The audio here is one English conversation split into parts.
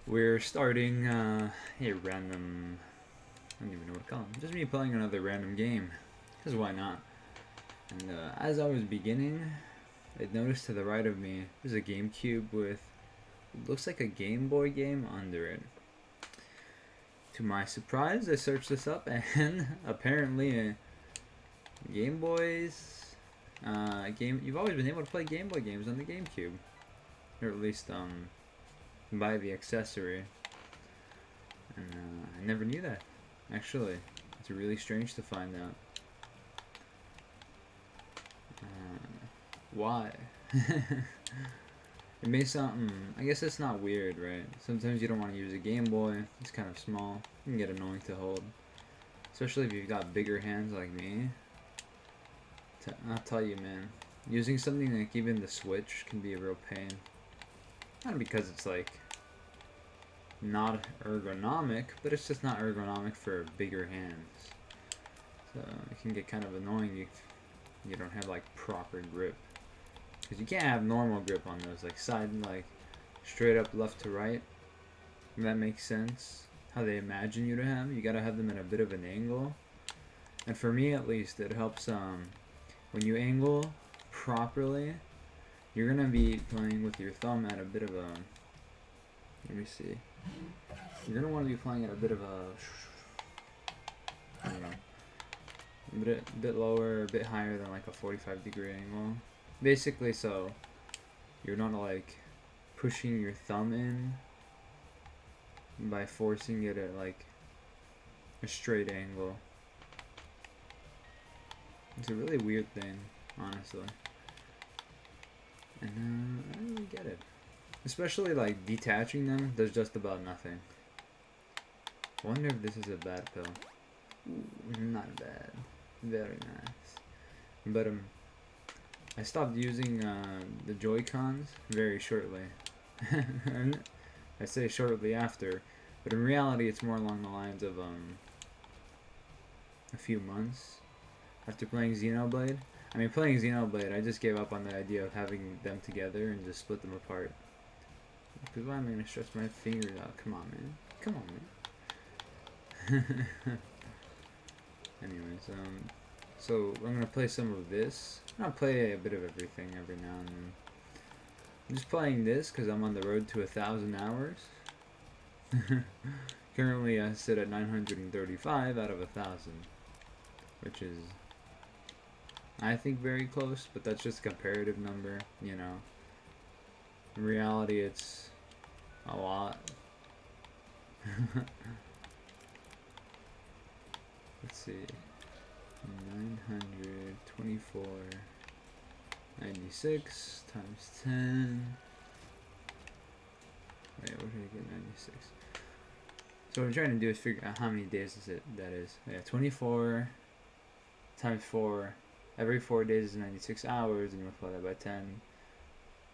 We're starting a random. I don't even know what to call it. Just me playing another random game. Because why not? And as I was beginning, I noticed to the right of me there's a GameCube with looks like a Game Boy game under it. To my surprise, I searched this up and apparently Game Boys game. You've always been able to play Game Boy games on the GameCube, or at least buy the accessory. And I never knew that. Actually, it's really strange to find out. Why? It may sound. I guess it's not weird, right? Sometimes you don't want to use a Game Boy. It's kind of small. It can get annoying to hold, especially if you've got bigger hands like me. I'll tell you, man. Using something like even the Switch can be a real pain. Not because it's like not ergonomic, but it's just not ergonomic for bigger hands. So it can get kind of annoying if you don't have like proper grip. Because you can't have normal grip on those, like side, like straight up left to right. If that makes sense. How they imagine you to have. You gotta have them at a bit of an angle. And for me at least, it helps when you angle properly, you're gonna be playing with your thumb at a bit of a. Let me see. You're gonna want to be playing at a bit of a. I don't know. A bit lower, a bit higher than like a 45-degree angle. Basically, so you're not like pushing your thumb in by forcing it at like a straight angle. It's a really weird thing, honestly. And I don't really get it. Especially like detaching them does just about nothing. I wonder if this is a bad pill. Ooh, not bad. Very nice. But I stopped using the Joy-Cons very shortly. And I say shortly after, but in reality it's more along the lines of a few months after playing Xenoblade. I mean, playing Xenoblade, I just gave up on the idea of having them together and just split them apart. Because why am I gonna stretch my fingers out? Come on, man. Come on, man. Anyways, so I'm gonna play some of this. I'll play a bit of everything every now and then. I'm just playing this because I'm on the road to 1,000 hours. Currently, I sit at 935 out of 1,000, which is, I think, very close. But that's just a comparative number, you know. In reality, it's a lot. Let's see. 924.96 times 10. Wait, what did I get? 96. So what I'm trying to do is figure out how many days that is. Yeah, 24 times 4. Every 4 days is 96 hours, and you multiply that by 10.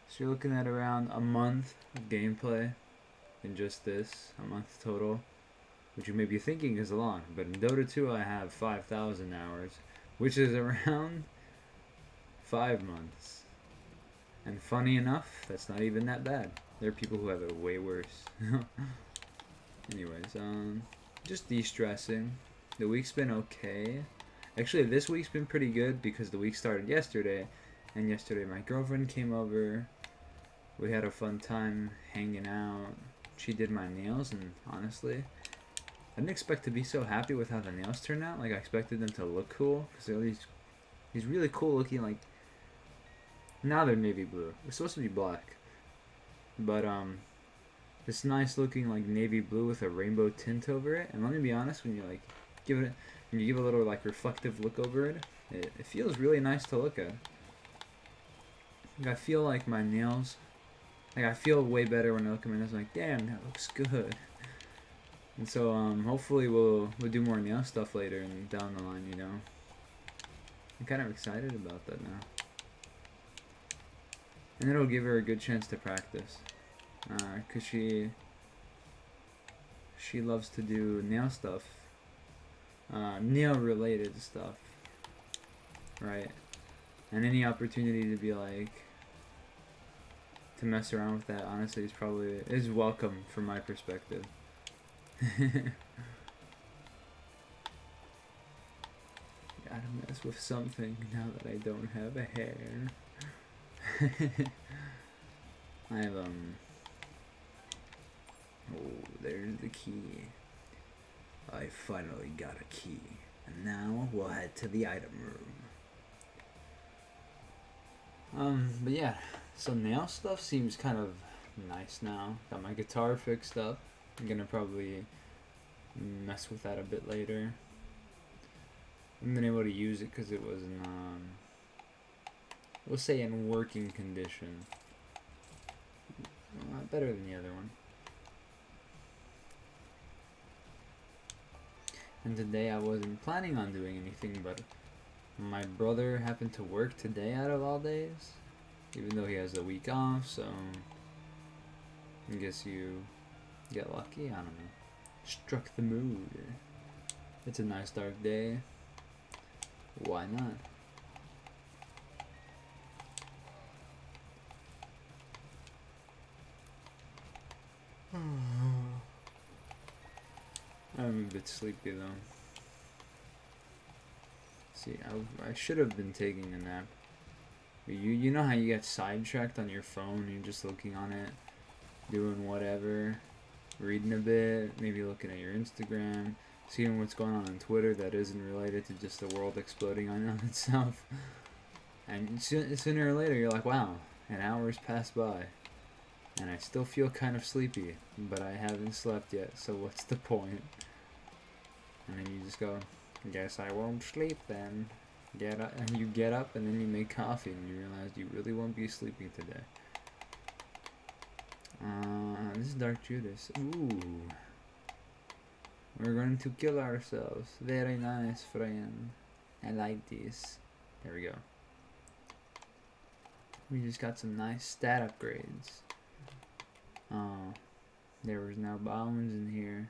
So you're looking at around a month of gameplay in just this. A month total. Which you may be thinking is a lot, but in Dota 2 I have 5,000 hours, which is around 5 months. And funny enough, that's not even that bad. There are people who have it way worse. Anyways, just de-stressing. The week's been okay. Actually, this week's been pretty good because the week started yesterday, and yesterday my girlfriend came over. We had a fun time hanging out. She did my nails, and honestly, I didn't expect to be so happy with how the nails turned out. Like, I expected them to look cool, because they're these really cool looking, like, now they're navy blue. They're supposed to be black. But, this nice looking, like, navy blue with a rainbow tint over it. And let me be honest, when you, like, when you give a little, like, reflective look over it, it feels really nice to look at. Like, I feel like my nails, like, I feel way better when I look at my nails. I'm like, damn, that looks good. And so hopefully we'll do more nail stuff later and down the line, you know. I'm kind of excited about that now. And it'll give her a good chance to practice. Cause she loves to do nail stuff. Nail related stuff. Right? And any opportunity to be like to mess around with that, honestly, is welcome from my perspective. Gotta mess with something now that I don't have a hair. I have, oh, there's the key. I finally got a key. And now we'll head to the item room. But yeah, so nail stuff seems kind of nice now. Got my guitar fixed up. I'm gonna probably mess with that a bit later. I haven't been able to use it because it was in, we'll say in working condition. A lot better than the other one. And today I wasn't planning on doing anything, but my brother happened to work today out of all days, even though he has a week off, so I guess you get lucky, I don't know. Struck the mood. It's a nice dark day. Why not? I'm a bit sleepy though. See, I should have been taking a nap. But you know how you get sidetracked on your phone and you're just looking on it, doing whatever, reading a bit, maybe looking at your Instagram, seeing what's going on Twitter that isn't related to just the world exploding on itself. And sooner or later you're like, wow, an hour's passed by. And I still feel kind of sleepy, but I haven't slept yet, so what's the point? And then you just go, guess I won't sleep then. Get up, and you get up, and then you make coffee, and you realize you really won't be sleeping today. This is Dark Judas. Ooh. We're going to kill ourselves. Very nice, friend. I like this. There we go. We just got some nice stat upgrades. Oh, there was no bones in here.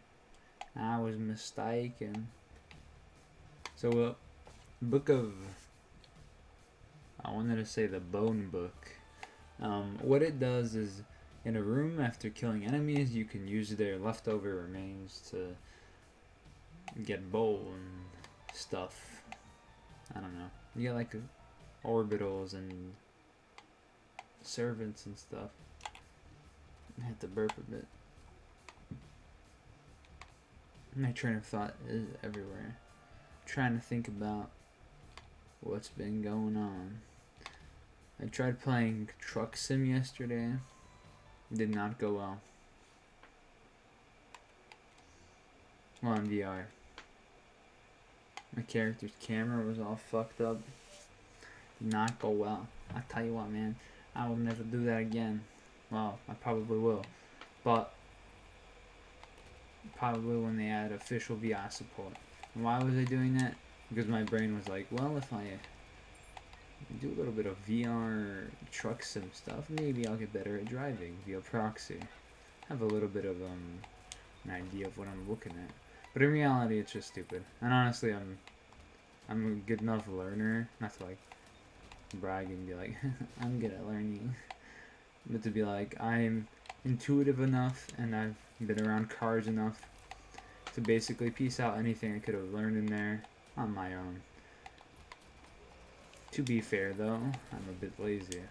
I was mistaken. So, book of... I wanted to say the bone book. What it does is, in a room after killing enemies, you can use their leftover remains to get bone stuff. I don't know. You get like orbitals and servants and stuff. I had to burp a bit. My train of thought is everywhere. I'm trying to think about what's been going on. I tried playing Truck Sim yesterday. Did not go well. Well, on VR. My character's camera was all fucked up. Did not go well. I tell you what, man. I will never do that again. Well, I probably will. But probably when they add official VR support. And why was I doing that? Because my brain was like, well, if I do a little bit of VR truck sim stuff, maybe I'll get better at driving via proxy. Have a little bit of an idea of what I'm looking at. But in reality, it's just stupid. And honestly, I'm a good enough learner, not to like brag and be like, I'm good at learning, but to be like, I'm intuitive enough and I've been around cars enough to basically piece out anything I could have learned in there on my own. To be fair though, I'm a bit lazy,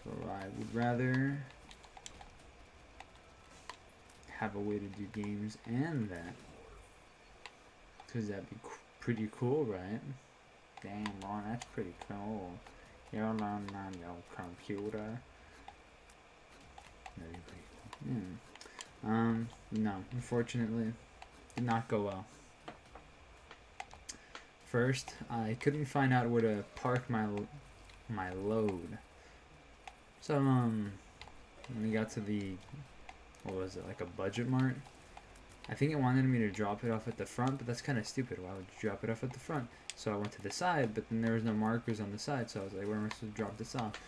so I would rather have a way to do games and that, because that'd be pretty cool, right? Damn, boy, that's pretty cool. You're learning on your computer. That'd be pretty cool. No, unfortunately, did not go well. First, I couldn't find out where to park my load. So, when we got to the, what was it, like a budget mart? I think it wanted me to drop it off at the front, but that's kind of stupid. Why would you drop it off at the front? So I went to the side, but then there was no markers on the side, so I was like, where am I supposed to drop this off?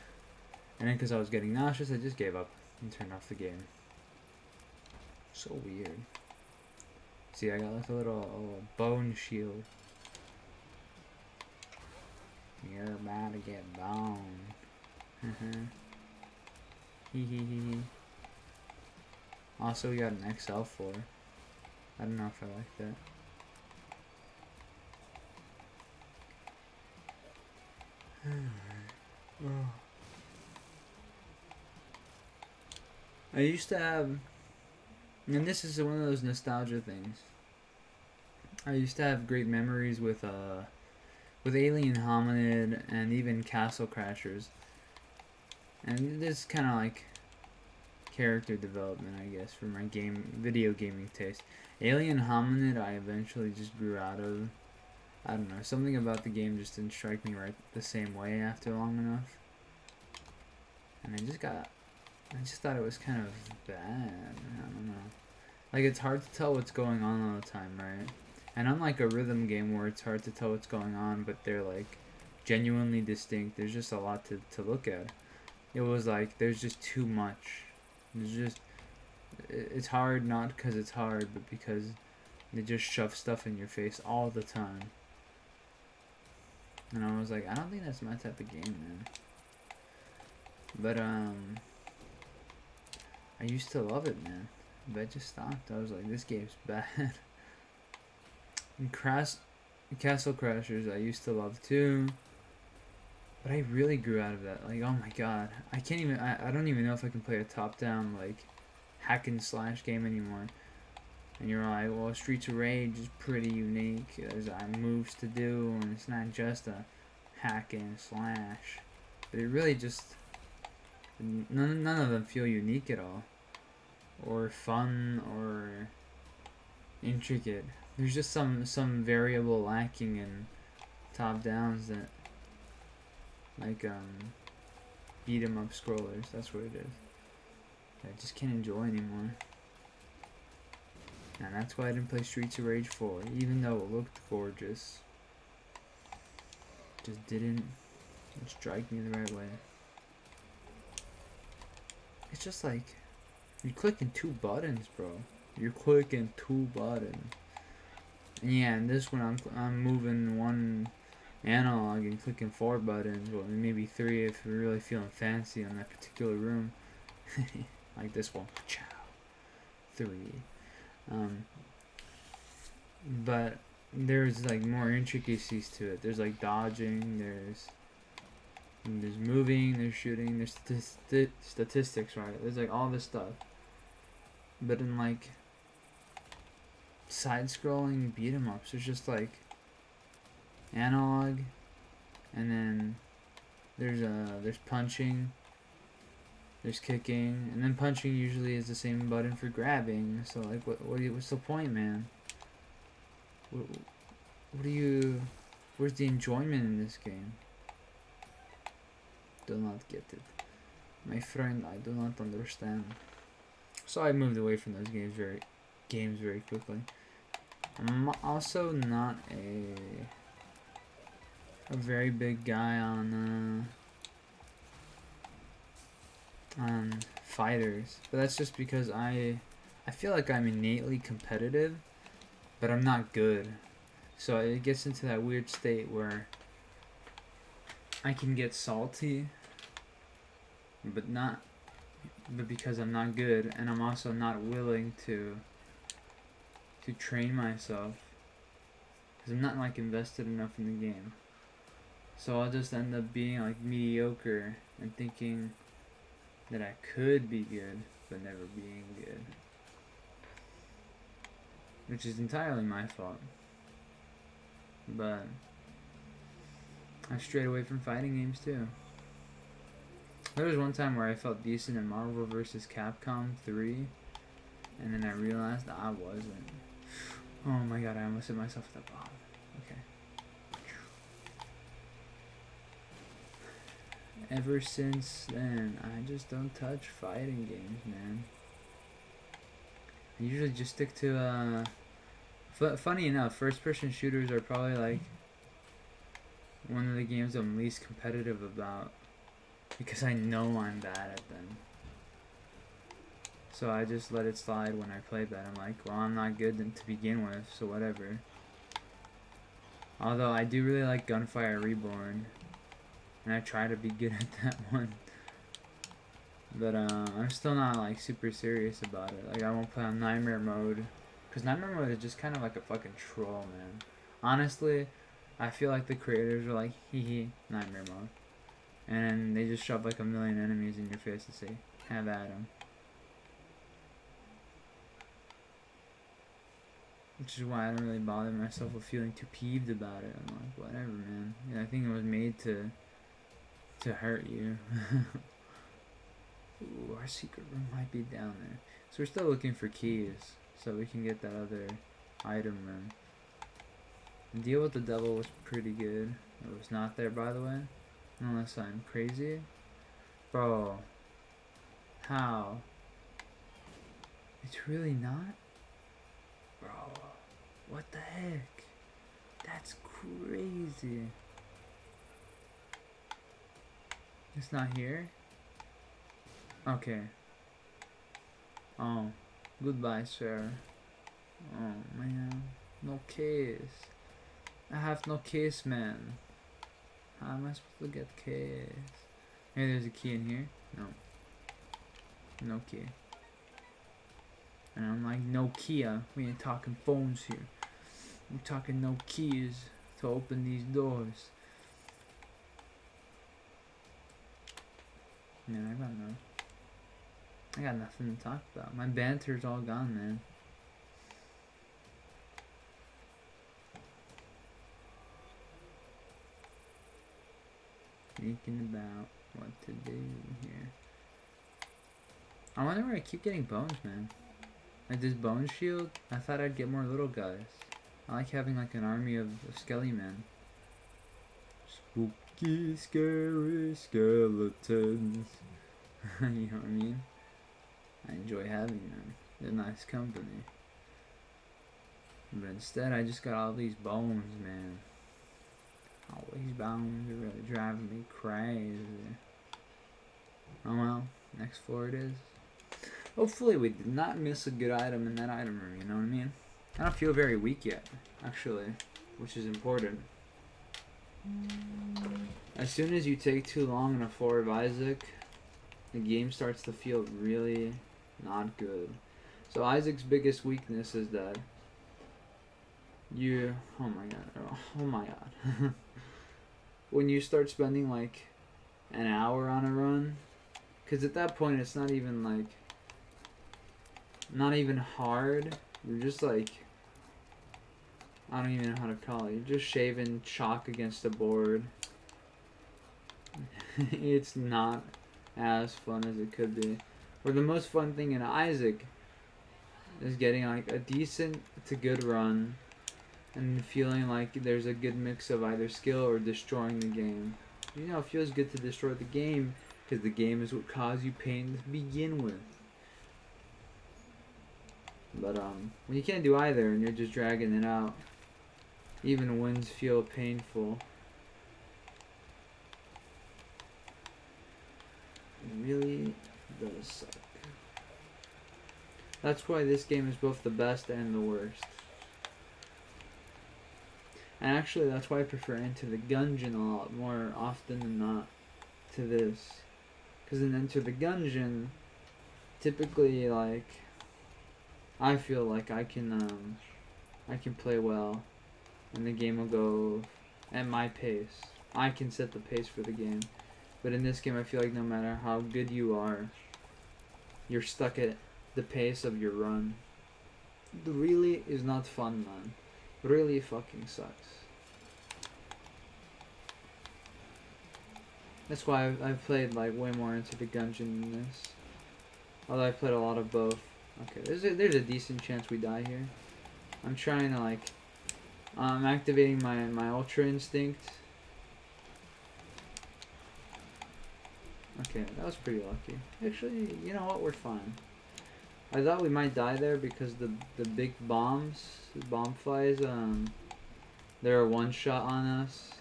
And then because I was getting nauseous, I just gave up and turned off the game. So weird. See, I got like a little bone shield. You're about to get boned. Hee hee hee hee. Also, we got an XL4. I don't know if I like that. I used to have, and this is one of those nostalgia things. I used to have great memories with Alien Hominid and even Castle Crashers. And this kind of like character development, I guess, for my video gaming taste. Alien Hominid, I eventually just grew out of. I don't know, something about the game just didn't strike me right the same way after long enough. And I just thought it was kind of bad. I don't know. Like, it's hard to tell what's going on all the time, right? And unlike a rhythm game where it's hard to tell what's going on, but they're like genuinely distinct, there's just a lot to look at. It was like, there's just too much. It's hard not because it's hard, but because they just shove stuff in your face all the time. And I was like, I don't think that's my type of game, man. But, I used to love it, man. But I just stopped. I was like, this game's bad. And Castle Crashers, I used to love too. But I really grew out of that. Like, oh my god. I don't even know if I can play a top-down, like, hack and slash game anymore. And you're like, well, Streets of Rage is pretty unique. There's moves to do, and it's not just a hack and slash. But it really just... None of them feel unique at all. Or fun, or intricate. There's just some variable lacking in top-downs that... Like, beat 'em up scrollers. That's what it is. I just can't enjoy anymore. And that's why I didn't play Streets of Rage 4, even though it looked gorgeous. Just didn't strike me the right way. It's just like, you're clicking 2 buttons, bro. You're clicking 2 buttons. And yeah, and this one I'm moving 1 analog and clicking 4 buttons, well maybe 3 if you're really feeling fancy on that particular room. Like this one. 3. But there's like more intricacies to it. There's like dodging, there's moving, there's shooting, there's statistics, right? There's like all this stuff. But in like side-scrolling beat 'em ups, there's just like analog, and then there's punching, there's kicking, and then punching usually is the same button for grabbing. So like, what's the point, man? Where's the enjoyment in this game? Do not get it, my friend. I do not understand. So I moved away from those games very quickly. I'm also not a very big guy on fighters, but that's just because I feel like I'm innately competitive, but I'm not good. So it gets into that weird state where I can get salty, but because I'm not good, and I'm also not willing to train myself, because I'm not like invested enough in the game. So I'll just end up being like mediocre and thinking that I could be good, but never being good. Which is entirely my fault. But I strayed away from fighting games too. There was one time where I felt decent in Marvel vs. Capcom 3, and then I realized that I wasn't. Oh my god, I almost hit myself with a bomb. Okay. Ever since then, I just don't touch fighting games, man. I usually just stick to, funny enough, first-person shooters are probably like one of the games I'm least competitive about, because I know I'm bad at them. So I just let it slide when I play that. I'm like, well, I'm not good to begin with, so whatever. Although I do really like Gunfire Reborn, and I try to be good at that one. But I'm still not like super serious about it. Like I won't play on Nightmare mode, cause Nightmare mode is just kind of like a fucking troll, man. Honestly, I feel like the creators are like, hee hee, Nightmare mode, and they just shove like a million enemies in your face to say, have at 'em. Which is why I don't really bother myself with feeling too peeved about it. I'm like, whatever, man. Yeah, I think it was made to hurt you. Ooh, our secret room might be down there. So we're still looking for keys, so we can get that other item room. The deal with the devil was pretty good. It was not there, by the way. Unless I'm crazy. Bro. How? It's really not? Bro. What the heck? That's crazy. It's not here? Okay. Oh. Goodbye, sir. Oh, man. No case. I have no case, man. How am I supposed to get case? Maybe there's a key in here? No. No key. And I'm like, Nokia. We ain't talking phones here. We're talking no keys to open these doors. Man, I got nothing to talk about. My banter's all gone, man. Thinking about what to do here. I wonder where I keep getting bones, man. Like this bone shield, I thought I'd get more little guys. I like having like an army of skelly men. Spooky, scary skeletons. You know what I mean? I enjoy having them. They're nice company. But instead, I just got all these bones, man. All these bones are really driving me crazy. Oh well, next floor it is. Hopefully we did not miss a good item in that item room, you know what I mean? I don't feel very weak yet, actually, which is important. As soon as you take too long on a floor of Isaac, the game starts to feel really not good. So Isaac's biggest weakness is that oh my god. When you start spending like an hour on a run, because at that point it's not even hard. You're just like, I don't even know how to call it. You're just shaving chalk against the board. It's not as fun as it could be. Or the most fun thing in Isaac is getting like a decent to good run and feeling like there's a good mix of either skill or destroying the game. You know, it feels good to destroy the game because the game is what caused you pain to begin with. But when you can't do either and you're just dragging it out, even wins feel painful. It really does suck. That's why this game is both the best and the worst. And actually, that's why I prefer Enter the Gungeon a lot more often than not to this. Because in Enter the Gungeon, typically, like, I feel like I can play well, and the game will go at my pace. I can set the pace for the game. But in this game, I feel like no matter how good you are, you're stuck at the pace of your run. It really is not fun, man. Really fucking sucks. That's why I've played like way more Into the Gungeon than this. Although I've played a lot of both. Okay, there's a decent chance we die here. I'm trying to like, I'm activating my Ultra Instinct. Okay, that was pretty lucky. Actually, you know what? We're fine. I thought we might die there because the big bombs, the bomb flies, they're a one shot on us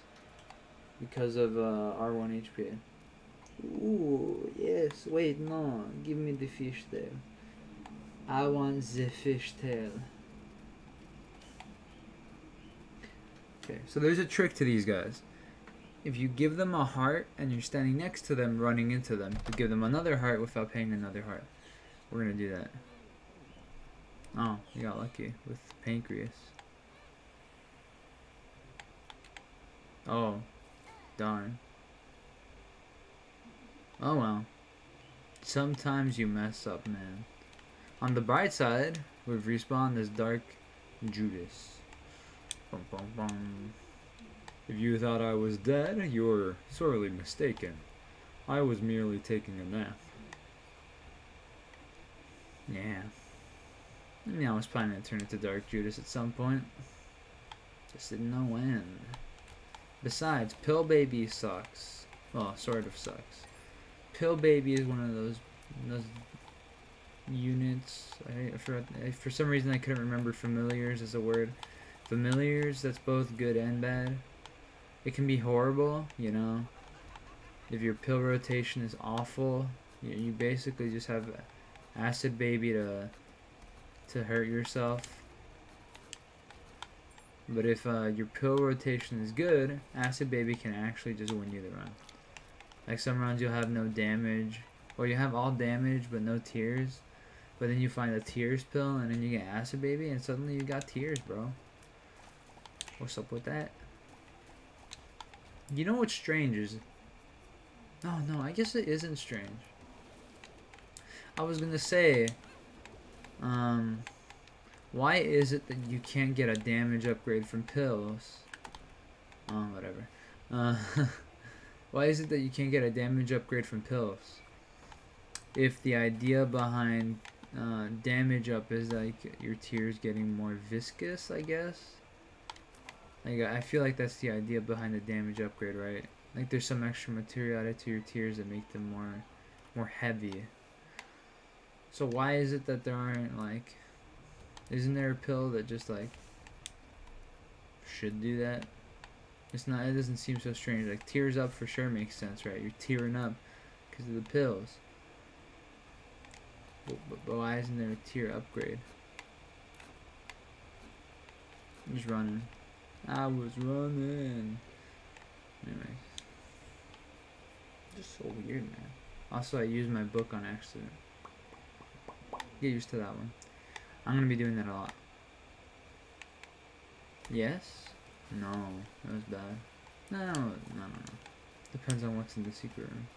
because of R1 HP. Ooh, yes. Wait, no. Give me the fish tail. I want the fish tail. Okay, so there's a trick to these guys. if you give them a heart and you're standing next to them running into them, to give them another heart without paying another heart. We're gonna do that. Oh, you got lucky with Pancreas. Oh, darn. Oh well. Sometimes you mess up, man. On the bright side, we've respawned as Dark Judas. Bum, bum, bum. If you thought I was dead, you're sorely mistaken. I was merely taking a nap. Yeah. I mean, I was planning to turn into Dark Judas at some point. Just didn't know when. Besides, Pill Baby sucks. Well, sort of sucks. Pill Baby is one of those units. For some reason I couldn't remember familiars as a word. Familiars, that's both good and bad. It can be horrible, you know. If your pill rotation is awful, you basically just have Acid Baby to hurt yourself. But if your pill rotation is good, Acid Baby can actually just win you the run. Like some rounds you'll have no damage, or you have all damage but no tears. But then you find a tears pill and then you get Acid Baby and suddenly you got tears, bro. What's up with that? You know what's strange is... No, I guess it isn't strange. I was gonna say... why is it that you can't get a damage upgrade from pills? Oh, whatever. Why is it that you can't get a damage upgrade from pills? If the idea behind damage up is like your tears getting more viscous, I guess. Like I feel like that's the idea behind the damage upgrade, right? Like there's some extra material added to your tears that make them more heavy. So why is it that there aren't like... Isn't there a pill that just like should do that? It's not. It doesn't seem so strange. Like tears up for sure makes sense, right? You're tearing up because of the pills. But why isn't there a tear upgrade? I'm just running. I was running. Anyways, just so weird, man. Also, I used my book on accident. Get used to that one. I'm gonna be doing that a lot. Yes? No, that was bad. No. Depends on what's in the secret room.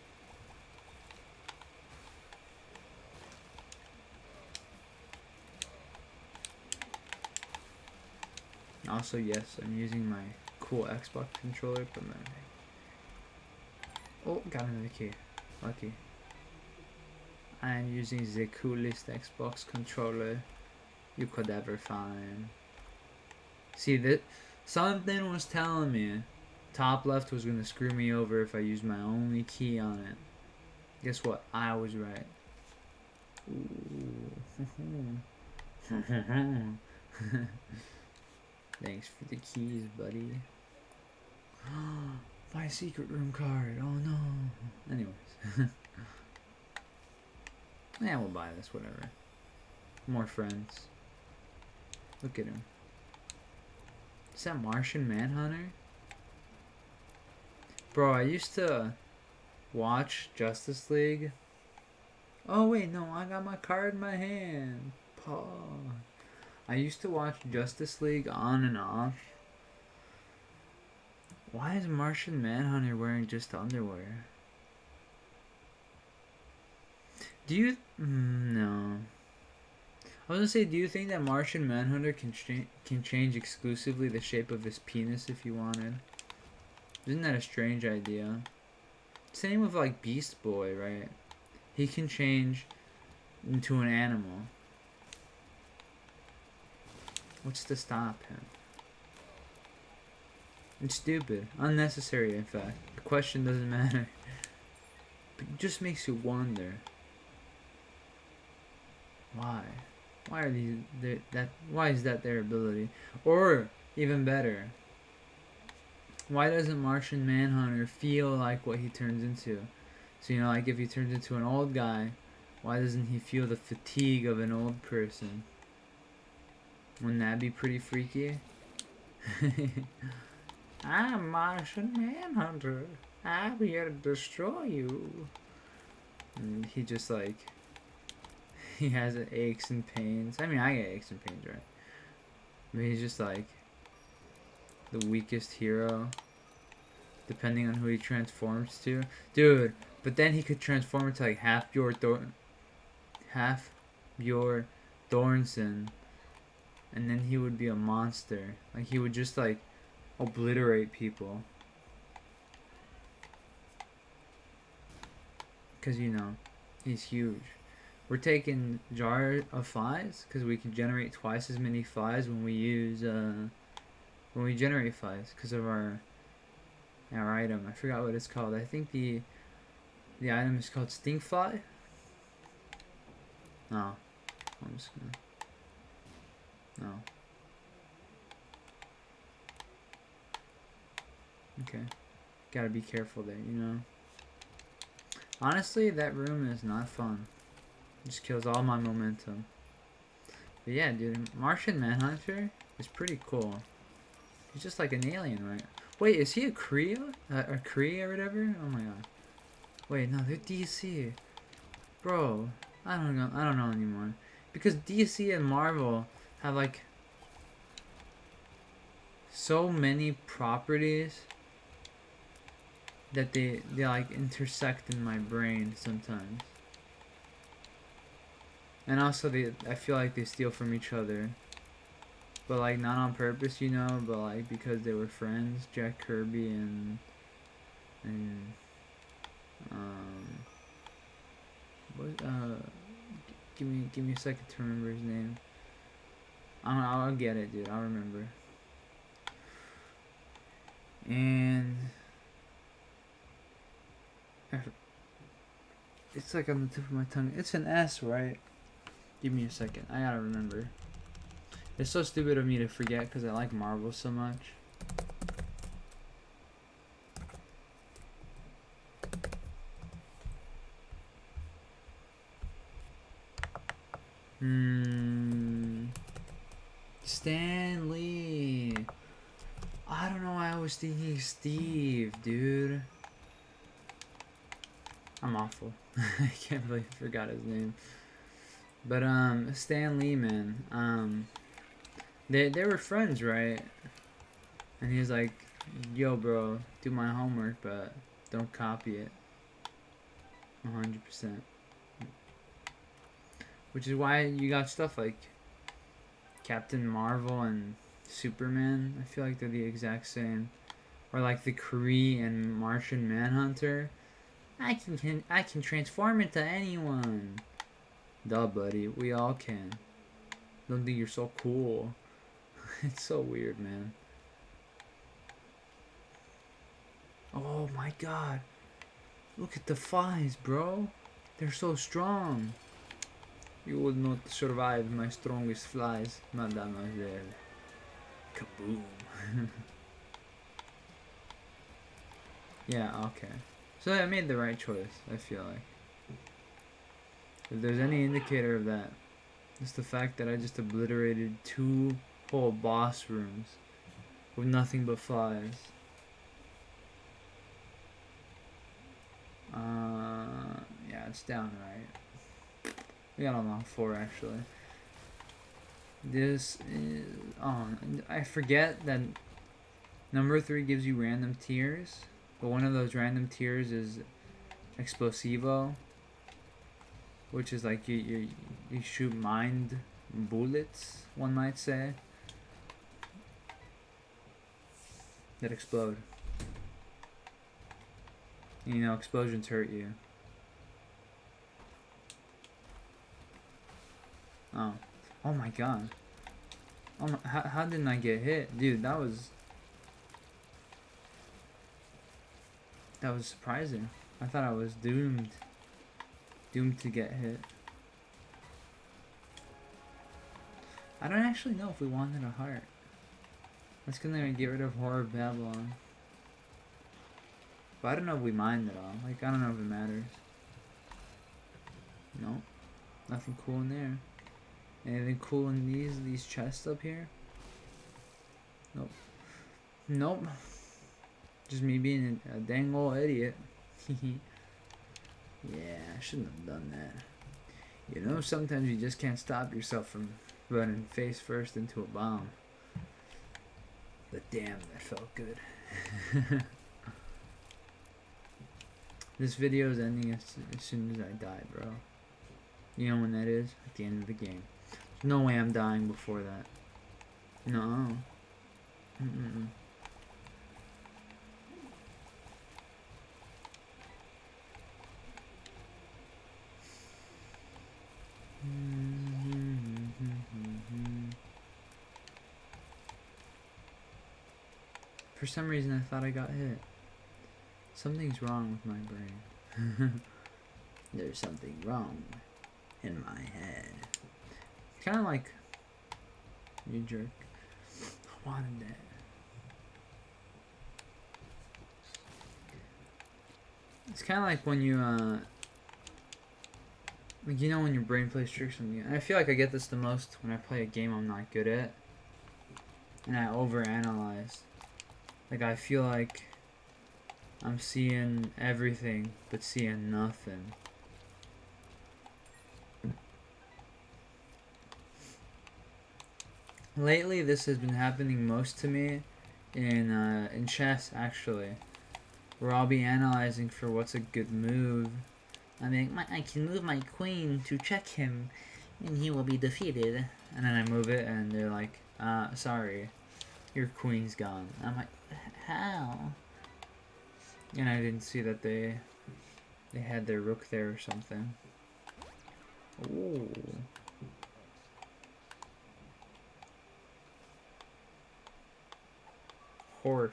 Also, yes, I'm using my cool Xbox controller, but my... Oh, got another key. Lucky. I am using the coolest Xbox controller you could ever find. See, that something was telling me top left was gonna screw me over if I used my only key on it. Guess what? I was right. Ooh. Thanks for the keys, buddy. My secret room card. Oh no. Anyways. Yeah, we'll buy this, whatever. More friends. Look at him. Is that Martian Manhunter? Bro, I used to watch Justice League. Oh wait, no, I got my card in my hand. Paw. I used to watch Justice League on and off. Why is Martian Manhunter wearing just underwear? Do you... no. I was gonna say, do you think that Martian Manhunter can change exclusively the shape of his penis if you wanted? Isn't that a strange idea? Same with like Beast Boy, right? He can change into an animal. What's to stop him? It's stupid. Unnecessary, in fact. The question doesn't matter. But it just makes you wonder. Why? Why are these why is that their ability? Or even better, why doesn't Martian Manhunter feel like what he turns into? So you know, like if he turns into an old guy, why doesn't he feel the fatigue of an old person? Wouldn't that be pretty freaky? I'm Martian Manhunter. I'm here to destroy you. And he just like, he has aches and pains. I mean, I get aches and pains, right? But he's just like the weakest hero, depending on who he transforms to. Dude, but then he could transform into like half your Thornton, and then he would be a monster. Like he would just like obliterate people. Cause you know, he's huge. We're taking jar of flies because we can generate twice as many flies when we use when we generate flies because of our item. I forgot what it's called. I think the item is called stink fly. No, I'm just gonna. No. Okay. Gotta be careful there, you know. Honestly, that room is not fun. Just kills all my momentum. But yeah, dude, Martian Manhunter is pretty cool. He's just like an alien, right? Wait, is he a Kree? A Kree or whatever? Oh my god. Wait, no, they're DC. Bro, I don't know anymore. Because DC and Marvel have like so many properties that they like intersect in my brain sometimes. And also I feel like they steal from each other. But like not on purpose, you know, but like because they were friends, Jack Kirby and what give me a second to remember his name. I'll get it, dude. I'll remember. And it's like on the tip of my tongue. It's an S, right? Give me a second. I gotta remember. It's so stupid of me to forget because I like Marvel so much. Stan Lee. I don't know why I was thinking Steve, dude. I'm awful. I can't believe I forgot his name. But Stan Lee, man. They were friends, right? And he was like, "Yo, bro, do my homework, but don't copy it." 100%. Which is why you got stuff like Captain Marvel and Superman. I feel like they're the exact same. Or like the Kree and Martian Manhunter. I can transform into anyone. Duh, buddy. We all can. Don't think you're so cool. It's so weird, man. Oh my god. Look at the flies, bro. They're so strong. You would not survive my strongest flies, mademoiselle. Kaboom. Yeah, okay. So I made the right choice, I feel like. If there's any indicator of that, it's the fact that I just obliterated 2 whole boss rooms with nothing but flies. Yeah, it's down right. We got on 4 actually. This is I forget that number 3 gives you random tiers, but one of those random tiers is Explosivo, which is like you shoot mind bullets, one might say, that explode. You know, explosions hurt you. Oh my god. How didn't I get hit? Dude, that was surprising. I thought I was doomed to get hit. I don't actually know if we wanted a heart. That's gonna get rid of Horror Babylon. But I don't know if we mind at all. Like, I don't know if it matters. Nope. Nothing cool in there. Anything cool in these chests up here? Nope. Nope. Just me being a dang old idiot. Yeah, I shouldn't have done that. You know, sometimes you just can't stop yourself from running face first into a bomb. But damn, that felt good. This video is ending as soon as I die, bro. You know when that is? At the end of the game. There's no way I'm dying before that. No. Mm-mm. For some reason I thought I got hit. Something's wrong with my brain. There's something wrong in my head. Kind of like you jerk. I wanted that. It's kind of like when you like, you know, when your brain plays tricks on you. And I feel like I get this the most when I play a game I'm not good at, and I overanalyze. Like, I feel like I'm seeing everything but seeing nothing. Lately, this has been happening most to me in chess, actually, where I'll be analyzing for what's a good move. I mean, I can move my queen to check him, and he will be defeated. And then I move it, and they're like, sorry, your queen's gone. I'm like, how? And I didn't see that they had their rook there or something. Ooh. Horf.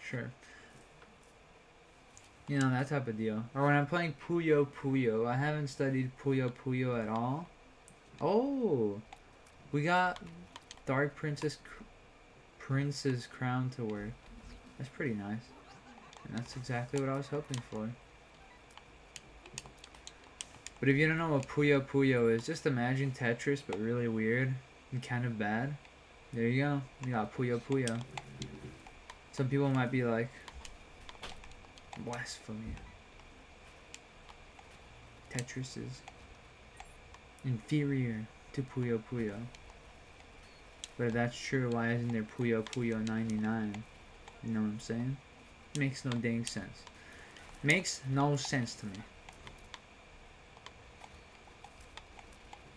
Sure. You know, that type of deal. Or when I'm playing Puyo Puyo, I haven't studied Puyo Puyo at all. Oh! We got Dark Prince's crown to wear. That's pretty nice. And that's exactly what I was hoping for. But if you don't know what Puyo Puyo is, just imagine Tetris, but really weird and kind of bad. There you go. You got Puyo Puyo. Some people might be like, blasphemy. Tetris is inferior to Puyo Puyo. But if that's true, why isn't there Puyo Puyo 99? You know what I'm saying? Makes no dang sense. Makes no sense to me.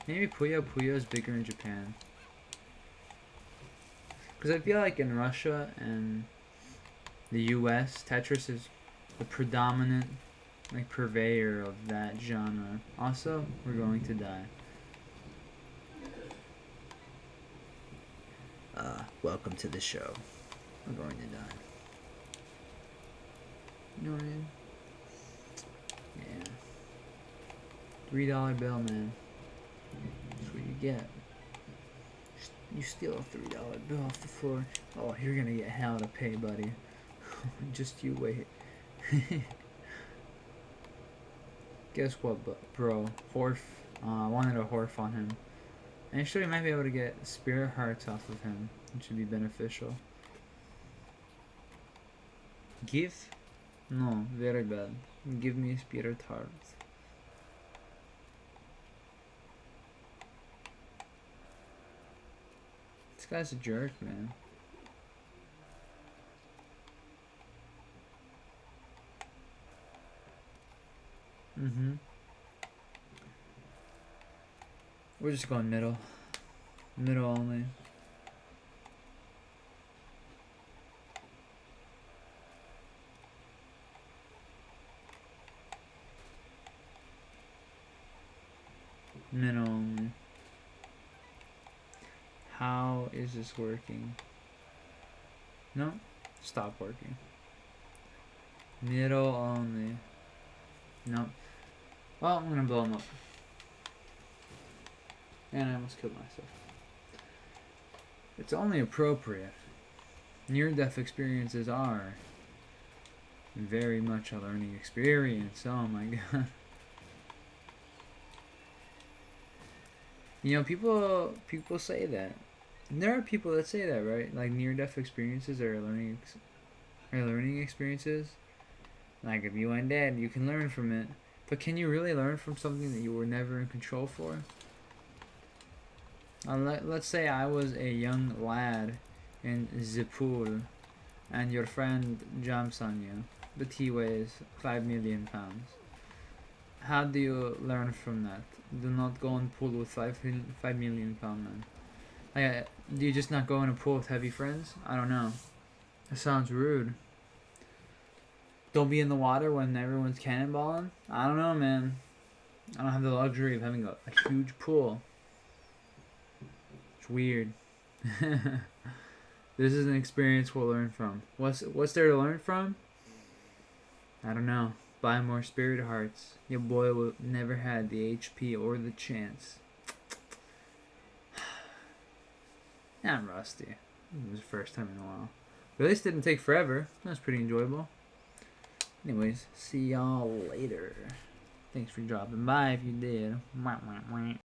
Maybe Puyo Puyo is bigger in Japan. Because I feel like in Russia and the US, Tetris is the predominant, like, purveyor of that genre. Also, we're going to die. Welcome to the show. We're going to die. You know what I mean? Yeah. $3 bill, man. That's what you get. You steal a $3 bill off the floor. Oh, you're gonna get hell to pay, buddy. Just you wait. Guess what, bro? Horf. I wanted a Horf on him. Actually, I might be able to get Spirit Hearts off of him, which would be beneficial. Give? No, very bad. Give me Spirit Hearts. This guy's a jerk, man. We're just going middle. Middle only. Middle only. How is this working? No, stop working. Middle only. No. Well, I'm gonna blow him up. And I almost killed myself. It's only appropriate. Near-death experiences are very much a learning experience. Oh my god. You know, people say that. And there are people that say that, right? Like, near-death experiences are a learning or learning experiences. Like if you went dead, you can learn from it. But can you really learn from something that you were never in control for? Let's say I was a young lad in the pool and your friend jumps on you, but he weighs 5 million pounds. How do you learn from that? Do not go in pool with 5 million pound men. Like, do you just not go in a pool with heavy friends? I don't know. That sounds rude. Don't be in the water when everyone's cannonballing? I don't know, man. I don't have the luxury of having a huge pool. It's weird. This is an experience we'll learn from. What's there to learn from? I don't know. Buy more spirit hearts. Your boy will never had the HP or the chance. I'm rusty. It was the first time in a while. But at least it didn't take forever. That was pretty enjoyable. Anyways, see y'all later. Thanks for dropping by if you did.